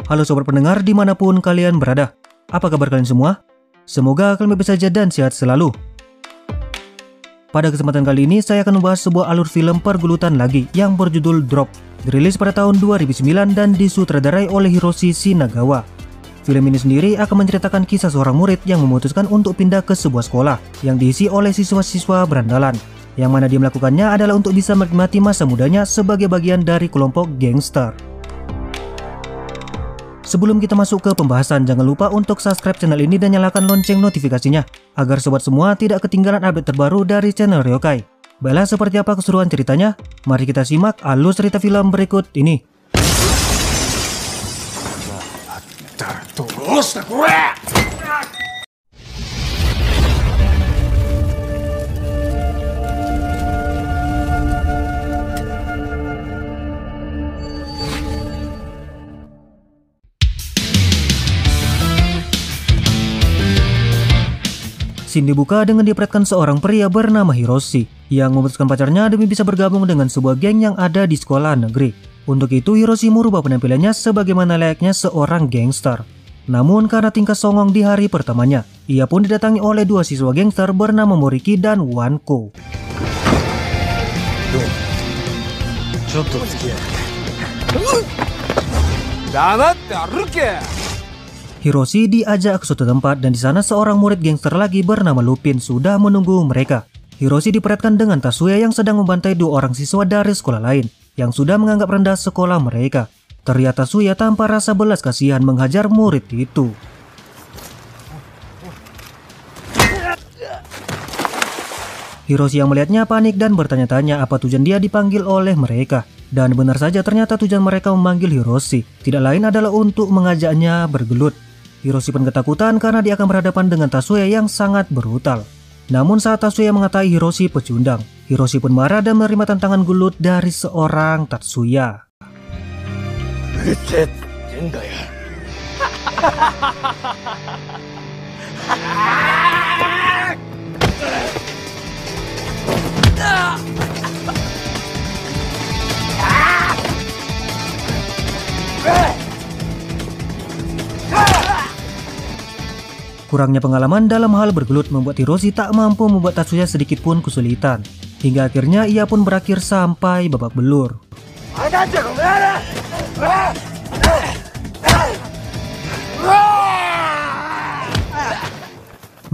Halo sobat pendengar dimanapun kalian berada. Apa kabar kalian semua? Semoga kalian baik saja dan sehat selalu. Pada kesempatan kali ini saya akan membahas sebuah alur film pergelutan lagi yang berjudul Drop. Dirilis pada tahun 2009 dan disutradarai oleh Hiroshi Shinagawa. Film ini sendiri akan menceritakan kisah seorang murid yang memutuskan untuk pindah ke sebuah sekolah yang diisi oleh siswa-siswa berandalan. Yang mana dia melakukannya adalah untuk bisa menikmati masa mudanya sebagai bagian dari kelompok gangster. Sebelum kita masuk ke pembahasan, jangan lupa untuk subscribe channel ini dan nyalakan lonceng notifikasinya agar sobat semua tidak ketinggalan update terbaru dari channel Ryokai. Baiklah, seperti apa keseruan ceritanya? Mari kita simak alur cerita film berikut ini. Scene dibuka dengan diperlihatkan seorang pria bernama Hiroshi yang memutuskan pacarnya demi bisa bergabung dengan sebuah geng yang ada di sekolah negeri. Untuk itu Hiroshi merubah penampilannya sebagaimana layaknya seorang gangster. Namun karena tingkah songong di hari pertamanya, ia pun didatangi oleh dua siswa gangster bernama Moriki dan Wanko. Hiroshi diajak ke suatu tempat dan di sana seorang murid gangster lagi bernama Lupin sudah menunggu mereka. Hiroshi diperlihatkan dengan Tatsuya yang sedang membantai dua orang siswa dari sekolah lain yang sudah menganggap rendah sekolah mereka. Ternyata Tatsuya tanpa rasa belas kasihan menghajar murid itu. Hiroshi yang melihatnya panik dan bertanya-tanya apa tujuan dia dipanggil oleh mereka. Dan benar saja ternyata tujuan mereka memanggil Hiroshi tidak lain adalah untuk mengajaknya bergelut. Hiroshi pun ketakutan karena dia akan berhadapan dengan Tatsuya yang sangat brutal. Namun saat Tatsuya mengatai Hiroshi pecundang, Hiroshi pun marah dan menerima tantangan gelut dari seorang Tatsuya. Kurangnya pengalaman dalam hal bergelut membuat Hiroshi tak mampu membuat Tatsuya sedikit pun kesulitan. Hingga akhirnya ia pun berakhir sampai babak belur.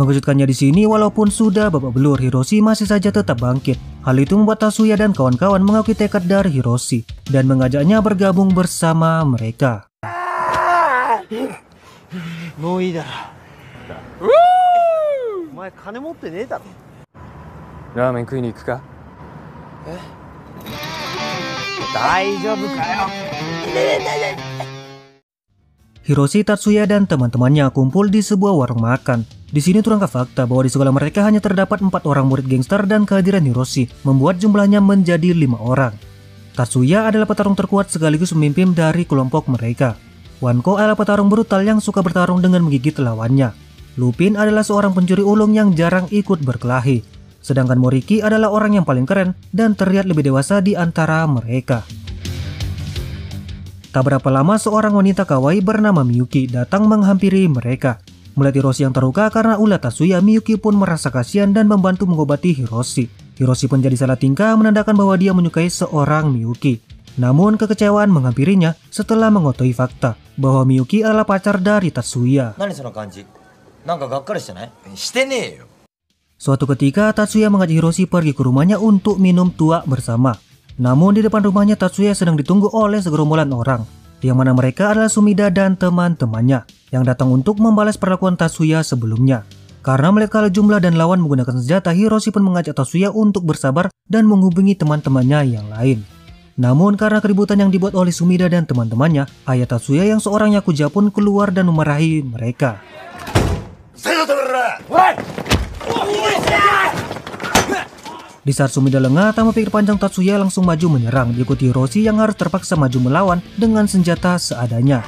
Mengejutkannya di sini, walaupun sudah babak belur, Hiroshi masih saja tetap bangkit. Hal itu membuat Tatsuya dan kawan-kawan mengakui tekad dari Hiroshi dan mengajaknya bergabung bersama mereka. Hiroshi, Tatsuya, dan teman-temannya kumpul di sebuah warung makan. Di sini terungkap fakta bahwa di sekolah mereka hanya terdapat 4 orang murid gangster dan kehadiran Hiroshi membuat jumlahnya menjadi 5 orang. Tatsuya adalah petarung terkuat sekaligus pemimpin dari kelompok mereka. Wanko adalah petarung brutal yang suka bertarung dengan menggigit lawannya. Lupin adalah seorang pencuri ulung yang jarang ikut berkelahi. Sedangkan Moriki adalah orang yang paling keren dan terlihat lebih dewasa di antara mereka. Tak berapa lama seorang wanita kawaii bernama Miyuki datang menghampiri mereka. Melihat Hiroshi yang terluka karena ulah Tatsuya, Miyuki pun merasa kasihan dan membantu mengobati Hiroshi. Hiroshi pun jadi salah tingkah menandakan bahwa dia menyukai seorang Miyuki. Namun kekecewaan menghampirinya setelah mengetahui fakta bahwa Miyuki adalah pacar dari Tatsuya. Suatu ketika Tatsuya mengajak Hiroshi pergi ke rumahnya untuk minum tuak bersama. Namun di depan rumahnya Tatsuya sedang ditunggu oleh segerombolan orang, yang mana mereka adalah Sumida dan teman-temannya yang datang untuk membalas perlakuan Tatsuya sebelumnya. Karena melihat kalah jumlah dan lawan menggunakan senjata, Hiroshi pun mengajak Tatsuya untuk bersabar dan menghubungi teman-temannya yang lain. Namun karena keributan yang dibuat oleh Sumida dan teman-temannya, ayah Tatsuya yang seorang Yakuza pun keluar dan memarahi mereka. Di saat Sumida lengah, tanpa pikir panjang Tatsuya langsung maju menyerang, diikuti Hiroshi yang harus terpaksa maju melawan dengan senjata seadanya.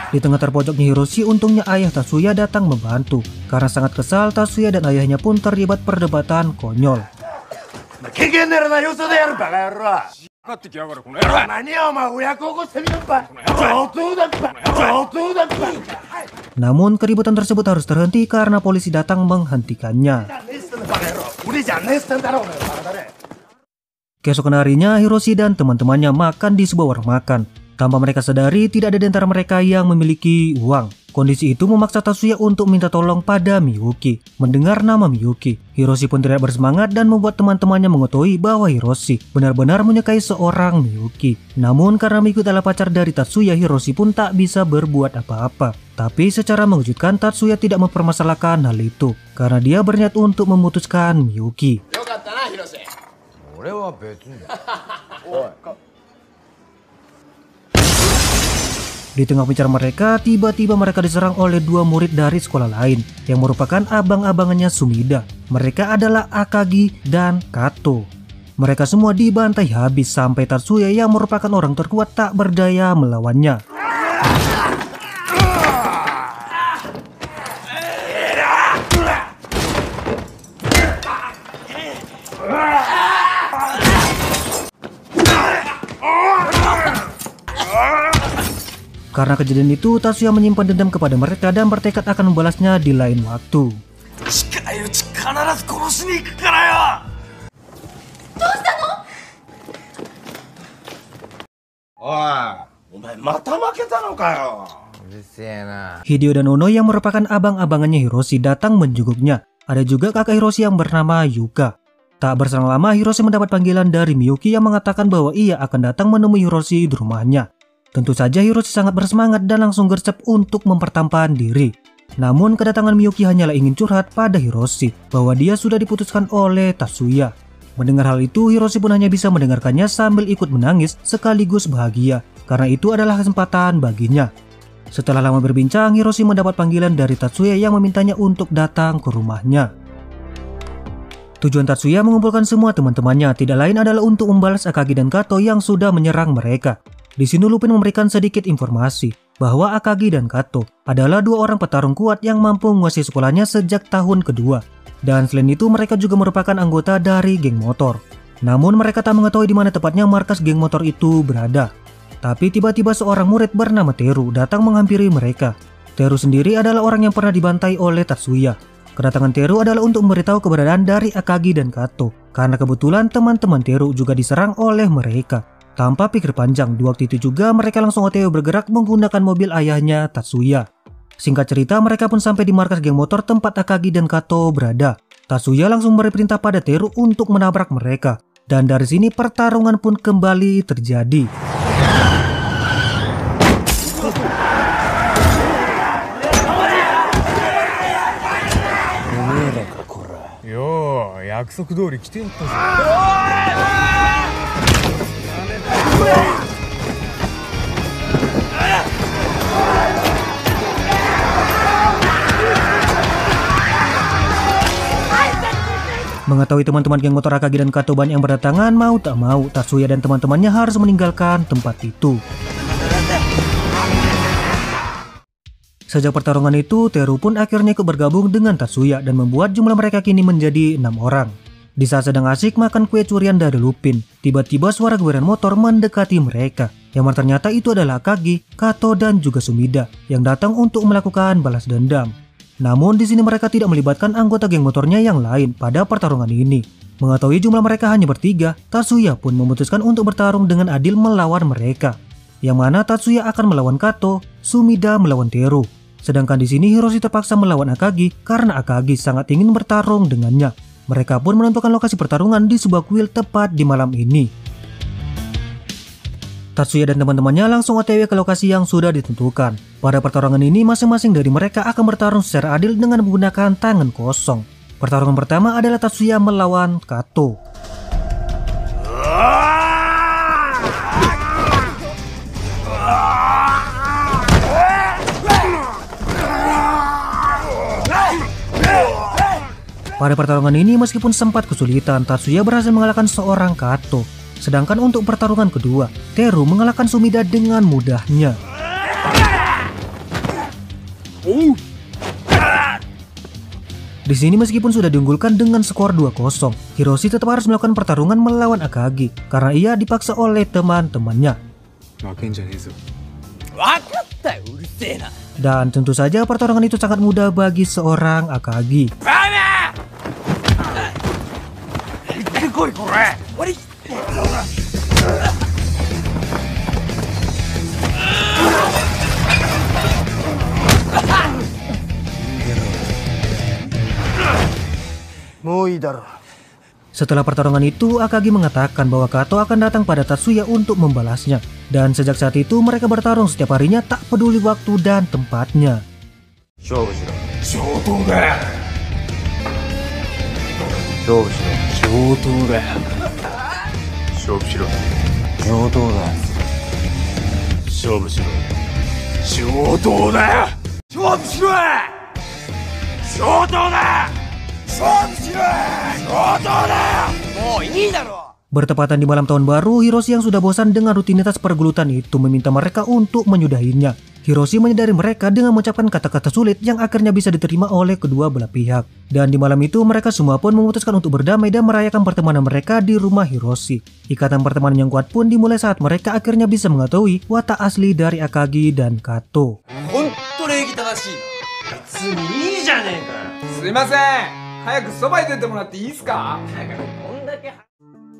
Di tengah terpojoknya Hiroshi, untungnya ayah Tatsuya datang membantu. Karena sangat kesal, Tatsuya dan ayahnya pun terlibat perdebatan konyol. Namun keributan tersebut harus terhenti karena polisi datang menghentikannya. Keesokan harinya, Hiroshi dan teman-temannya makan di sebuah warung makan. Tanpa mereka sadari, tidak ada di antara mereka yang memiliki uang. Kondisi itu memaksa Tatsuya untuk minta tolong pada Miyuki. Mendengar nama Miyuki, Hiroshi pun tidak bersemangat dan membuat teman-temannya mengetahui bahwa Hiroshi benar-benar menyukai seorang Miyuki. Namun karena Miyuki adalah pacar dari Tatsuya, Hiroshi pun tak bisa berbuat apa-apa. Tapi secara mengejutkan, Tatsuya tidak mempermasalahkan hal itu karena dia berniat untuk memutuskan Miyuki. Di tengah pembicaraan mereka, tiba-tiba mereka diserang oleh dua murid dari sekolah lain yang merupakan abang-abangannya Sumida. Mereka adalah Akagi dan Kato. Mereka semua dibantai habis sampai Tatsuya yang merupakan orang terkuat tak berdaya melawannya. Karena kejadian itu, Tatsuya menyimpan dendam kepada mereka dan bertekad akan membalasnya di lain waktu. Hideo dan Ono yang merupakan abang-abangannya Hiroshi datang menjenguknya. Ada juga kakak Hiroshi yang bernama Yuka. Tak berselang lama, Hiroshi mendapat panggilan dari Miyuki yang mengatakan bahwa ia akan datang menemui Hiroshi di rumahnya. Tentu saja Hiroshi sangat bersemangat dan langsung gercep untuk mempertampar diri. Namun kedatangan Miyuki hanyalah ingin curhat pada Hiroshi bahwa dia sudah diputuskan oleh Tatsuya. Mendengar hal itu, Hiroshi pun hanya bisa mendengarkannya sambil ikut menangis sekaligus bahagia karena itu adalah kesempatan baginya. Setelah lama berbincang, Hiroshi mendapat panggilan dari Tatsuya yang memintanya untuk datang ke rumahnya. Tujuan Tatsuya mengumpulkan semua teman-temannya tidak lain adalah untuk membalas Akagi dan Kato yang sudah menyerang mereka. Di sini Lupin memberikan sedikit informasi bahwa Akagi dan Kato adalah dua orang petarung kuat yang mampu menguasai sekolahnya sejak tahun kedua. Dan selain itu mereka juga merupakan anggota dari geng motor. Namun mereka tak mengetahui di mana tepatnya markas geng motor itu berada. Tapi tiba-tiba seorang murid bernama Teru datang menghampiri mereka. Teru sendiri adalah orang yang pernah dibantai oleh Tatsuya. Kedatangan Teru adalah untuk memberitahu keberadaan dari Akagi dan Kato karena kebetulan teman-teman Teru juga diserang oleh mereka. Tanpa pikir panjang, di waktu itu juga mereka langsung OTW bergerak menggunakan mobil ayahnya Tatsuya. Singkat cerita, mereka pun sampai di markas geng motor tempat Akagi dan Kato berada. Tatsuya langsung memberi perintah pada Teru untuk menabrak mereka. Dan dari sini pertarungan pun kembali terjadi. Mengetahui teman-teman geng motor Akagi dan Kato banyak yang berdatangan, mau tak mau Tatsuya dan teman-temannya harus meninggalkan tempat itu. Sejak pertarungan itu, Teru pun akhirnya ikut bergabung dengan Tatsuya dan membuat jumlah mereka kini menjadi 6 orang. Di saat sedang asik makan kue curian dari Lupin, tiba-tiba suara geweran motor mendekati mereka. Yang ternyata itu adalah Akagi, Kato, dan juga Sumida yang datang untuk melakukan balas dendam. Namun di sini mereka tidak melibatkan anggota geng motornya yang lain pada pertarungan ini. Mengetahui jumlah mereka hanya bertiga, Tatsuya pun memutuskan untuk bertarung dengan adil melawan mereka. Yang mana Tatsuya akan melawan Kato, Sumida melawan Teru. Sedangkan di sini Hiroshi terpaksa melawan Akagi karena Akagi sangat ingin bertarung dengannya. Mereka pun menentukan lokasi pertarungan di sebuah kuil tepat di malam ini. Tatsuya dan teman-temannya langsung OTW ke lokasi yang sudah ditentukan. Pada pertarungan ini masing-masing dari mereka akan bertarung secara adil dengan menggunakan tangan kosong. Pertarungan pertama adalah Tatsuya melawan Kato. Pada Pada pertarungan ini meskipun sempat kesulitan, Tatsuya berhasil mengalahkan seorang Kato. Sedangkan untuk pertarungan kedua, Teru mengalahkan Sumida dengan mudahnya. Di sini meskipun sudah diunggulkan dengan skor 2-0, Hiroshi tetap harus melakukan pertarungan melawan Akagi karena ia dipaksa oleh teman-temannya. Dan tentu saja pertarungan itu sangat mudah bagi seorang Akagi. Setelah pertarungan itu, Akagi mengatakan bahwa Kato akan datang pada Tatsuya untuk membalasnya. Dan sejak saat itu mereka bertarung setiap harinya tak peduli waktu dan tempatnya. Bertepatan di malam tahun baru, Hiroshi yang sudah bosan dengan rutinitas pergelutan itu meminta mereka untuk menyudahinya. Hiroshi menyadari mereka dengan mengucapkan kata-kata sulit yang akhirnya bisa diterima oleh kedua belah pihak. Dan di malam itu mereka semua pun memutuskan untuk berdamai dan merayakan pertemanan mereka di rumah Hiroshi. Ikatan pertemanan yang kuat pun dimulai saat mereka akhirnya bisa mengetahui watak asli dari Akagi dan Kato.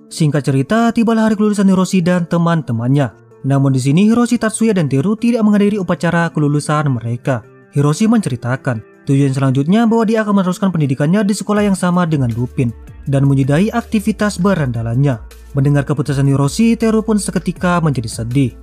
Singkat cerita, tibalah hari kelulusan Hiroshi dan teman-temannya. Namun di sini Hiroshi, Tatsuya, dan Teru tidak menghadiri upacara kelulusan mereka. Hiroshi menceritakan tujuan selanjutnya bahwa dia akan meneruskan pendidikannya di sekolah yang sama dengan Lupin dan menyudahi aktivitas berandalannya. Mendengar keputusan Hiroshi, Teru pun seketika menjadi sedih.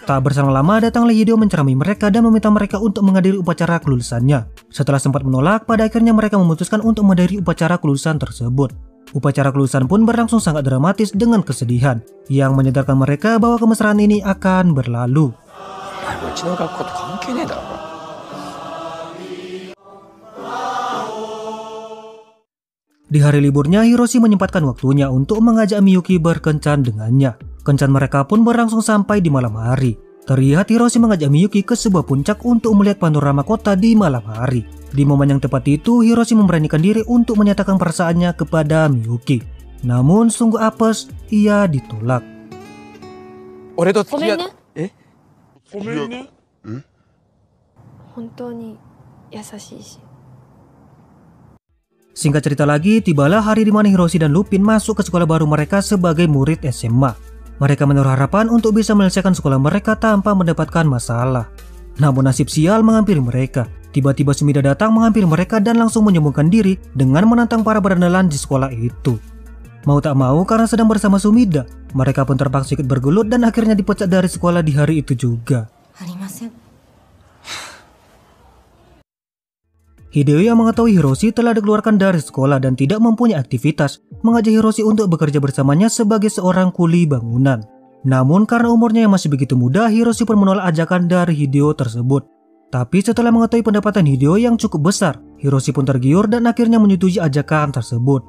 Tak berselang lama datanglah Hideo menceramai mereka dan meminta mereka untuk menghadiri upacara kelulusannya. Setelah sempat menolak, pada akhirnya mereka memutuskan untuk menghadiri upacara kelulusan tersebut. Upacara kelulusan pun berlangsung sangat dramatis dengan kesedihan, yang menyadarkan mereka bahwa kemesraan ini akan berlalu. Di hari liburnya, Hiroshi menyempatkan waktunya untuk mengajak Miyuki berkencan dengannya. Kencan mereka pun berlangsung sampai di malam hari. Terlihat Hiroshi mengajak Miyuki ke sebuah puncak untuk melihat panorama kota di malam hari. Di momen yang tepat itu, Hiroshi memberanikan diri untuk menyatakan perasaannya kepada Miyuki. Namun sungguh apes, ia ditolak. Singkat cerita lagi, tibalah hari di mana Hiroshi dan Lupin masuk ke sekolah baru mereka sebagai murid SMA. Mereka menaruh harapan untuk bisa menyelesaikan sekolah mereka tanpa mendapatkan masalah. Namun nasib sial menghampiri mereka. Tiba-tiba Sumida datang menghampiri mereka dan langsung menyembunyikan diri dengan menantang para berandalan di sekolah itu. Mau tak mau karena sedang bersama Sumida, mereka pun terpaksa ikut bergelut dan akhirnya dipecat dari sekolah di hari itu juga. Hideo yang mengetahui Hiroshi telah dikeluarkan dari sekolah dan tidak mempunyai aktivitas, mengajak Hiroshi untuk bekerja bersamanya sebagai seorang kuli bangunan. Namun karena umurnya yang masih begitu muda, Hiroshi pun menolak ajakan dari Hideo tersebut. Tapi setelah mengetahui pendapatan Hideo yang cukup besar, Hiroshi pun tergiur dan akhirnya menyetujui ajakan tersebut.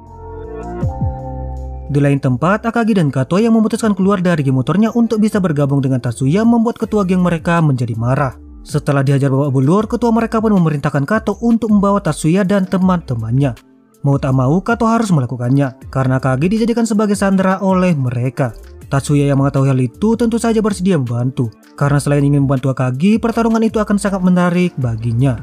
Di lain tempat, Akagi dan Kato yang memutuskan keluar dari geng motornya untuk bisa bergabung dengan Tatsuya membuat ketua geng mereka menjadi marah. Setelah dihajar babak belur, ketua mereka pun memerintahkan Kato untuk membawa Tatsuya dan teman-temannya. Mau tak mau, Kato harus melakukannya, karena Akagi dijadikan sebagai sandera oleh mereka. Tatsuya yang mengetahui hal itu tentu saja bersedia membantu, karena selain ingin membantu Akagi, pertarungan itu akan sangat menarik baginya.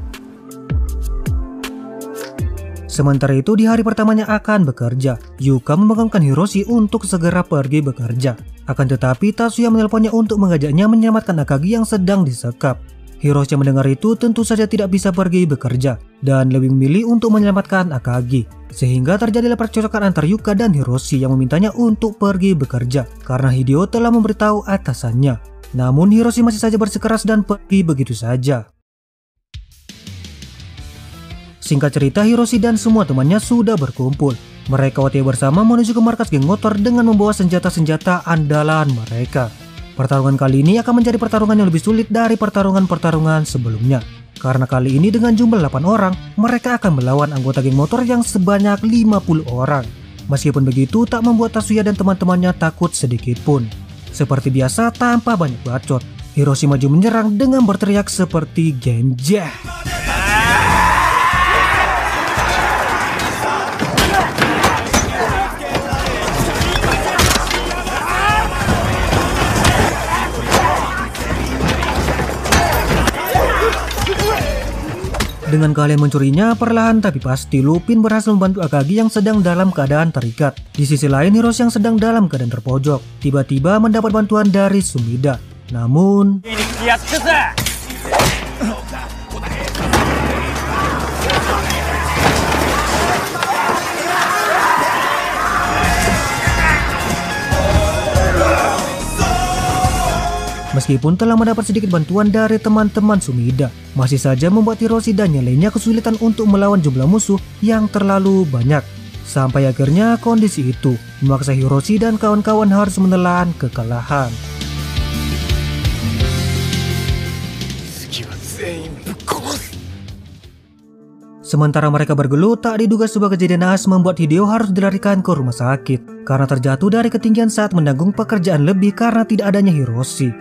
Sementara itu di hari pertamanya akan bekerja, Yuka memegangkan Hiroshi untuk segera pergi bekerja. Akan tetapi Tatsuya menelponnya untuk mengajaknya menyelamatkan Akagi yang sedang disekap. Hiroshi yang mendengar itu tentu saja tidak bisa pergi bekerja dan lebih memilih untuk menyelamatkan Akagi. Sehingga terjadilah percekcokan antara Yuka dan Hiroshi yang memintanya untuk pergi bekerja karena Hideo telah memberitahu atasannya. Namun Hiroshi masih saja bersikeras dan pergi begitu saja. Singkat cerita, Hiroshi dan semua temannya sudah berkumpul. Mereka OTW bersama menuju ke markas geng motor dengan membawa senjata-senjata andalan mereka. Pertarungan kali ini akan menjadi pertarungan yang lebih sulit dari pertarungan-pertarungan sebelumnya. Karena kali ini dengan jumlah 8 orang, mereka akan melawan anggota geng motor yang sebanyak 50 orang. Meskipun begitu, tak membuat Tatsuya dan teman-temannya takut sedikit pun. Seperti biasa, tanpa banyak bacot, Hiroshi maju menyerang dengan berteriak seperti Genja. Dengan kalian mencurinya, perlahan tapi pasti Lupin berhasil membantu Akagi yang sedang dalam keadaan terikat. Di sisi lain, Hiroshi yang sedang dalam keadaan terpojok tiba-tiba mendapat bantuan dari Sumida. Namun meskipun telah mendapat sedikit bantuan dari teman-teman Sumida, masih saja membuat Hiroshi dan yang lainnya kesulitan untuk melawan jumlah musuh yang terlalu banyak. Sampai akhirnya kondisi itu memaksa Hiroshi dan kawan-kawan harus menelan kekalahan. Sementara mereka bergelut, tak diduga sebuah kejadian naas membuat Hideo harus dilarikan ke rumah sakit karena terjatuh dari ketinggian saat menanggung pekerjaan lebih karena tidak adanya Hiroshi.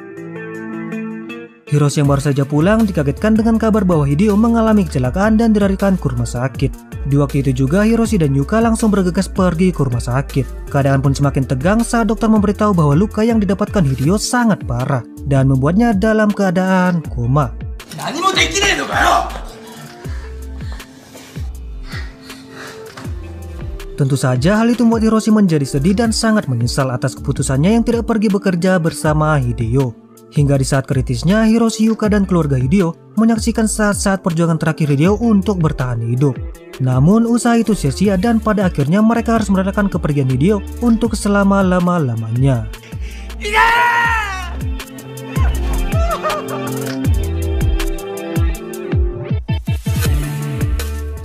Hiroshi yang baru saja pulang dikagetkan dengan kabar bahwa Hideo mengalami kecelakaan dan dilarikan ke rumah sakit. Di waktu itu juga Hiroshi dan Yuka langsung bergegas pergi ke rumah sakit. Keadaan pun semakin tegang saat dokter memberitahu bahwa luka yang didapatkan Hideo sangat parah dan membuatnya dalam keadaan koma. Tentu saja hal itu membuat Hiroshi menjadi sedih dan sangat menyesal atas keputusannya yang tidak pergi bekerja bersama Hideo. Hingga di saat kritisnya, Hiroshi, Yuka, dan keluarga Hideo menyaksikan saat-saat perjuangan terakhir Hideo untuk bertahan hidup. Namun usaha itu sia-sia dan pada akhirnya mereka harus merelakan kepergian Hideo untuk selama-lamanya.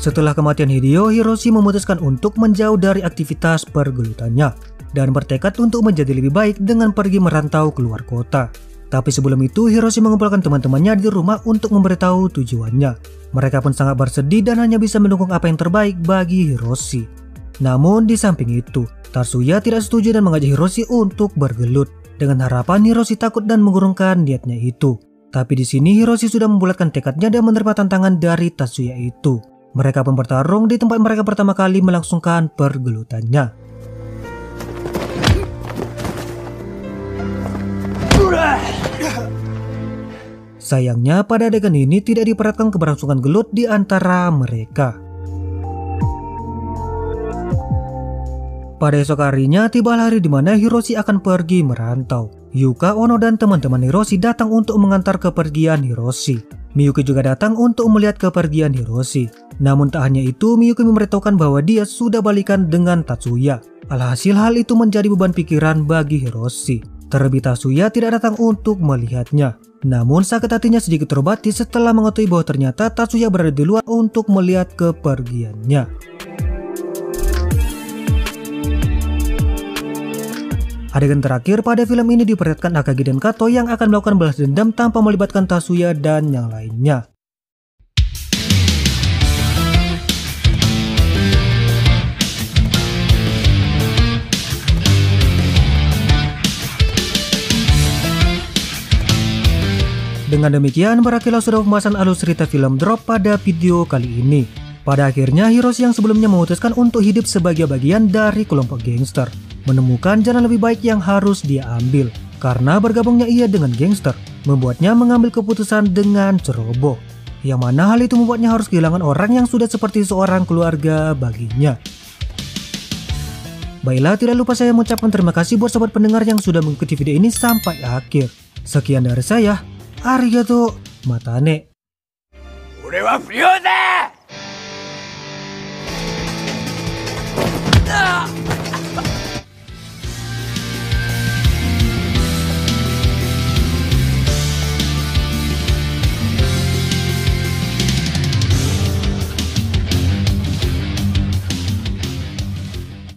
Setelah kematian Hideo, Hiroshi memutuskan untuk menjauh dari aktivitas pergelutannya dan bertekad untuk menjadi lebih baik dengan pergi merantau keluar kota. Tapi sebelum itu, Hiroshi mengumpulkan teman-temannya di rumah untuk memberitahu tujuannya. Mereka pun sangat bersedih dan hanya bisa mendukung apa yang terbaik bagi Hiroshi. Namun di samping itu, Tatsuya tidak setuju dan mengajak Hiroshi untuk bergelut dengan harapan Hiroshi takut dan mengurungkan niatnya itu. Tapi di sini Hiroshi sudah membulatkan tekadnya dan menerima tantangan dari Tatsuya itu. Mereka pun bertarung di tempat mereka pertama kali melangsungkan pergelutannya. Sayangnya pada adegan ini tidak diperhatikan keberlangsungan gelut di antara mereka. Pada esok harinya tiba hari di mana Hiroshi akan pergi merantau. Yuka, Ono, dan teman-teman Hiroshi datang untuk mengantar kepergian Hiroshi. Miyuki juga datang untuk melihat kepergian Hiroshi. Namun tak hanya itu, Miyuki memberitahukan bahwa dia sudah balikan dengan Tatsuya. Alhasil hal itu menjadi beban pikiran bagi Hiroshi. Terlebih Tatsuya tidak datang untuk melihatnya. Namun sakit hatinya sedikit terobati setelah mengetahui bahwa ternyata Tatsuya berada di luar untuk melihat kepergiannya. Adegan terakhir pada film ini diperlihatkan Akagi dan Kato yang akan melakukan balas dendam tanpa melibatkan Tatsuya dan yang lainnya. Dengan demikian berakhirlah sudah pembahasan alur cerita film Drop pada video kali ini. Pada akhirnya Hiroshi yang sebelumnya memutuskan untuk hidup sebagai bagian dari kelompok gangster menemukan jalan lebih baik yang harus dia ambil. Karena bergabungnya ia dengan gangster membuatnya mengambil keputusan dengan ceroboh, yang mana hal itu membuatnya harus kehilangan orang yang sudah seperti seorang keluarga baginya. Baiklah, tidak lupa saya mengucapkan terima kasih buat sobat pendengar yang sudah mengikuti video ini sampai akhir. Sekian dari saya, arigato matane. 俺は不良だ!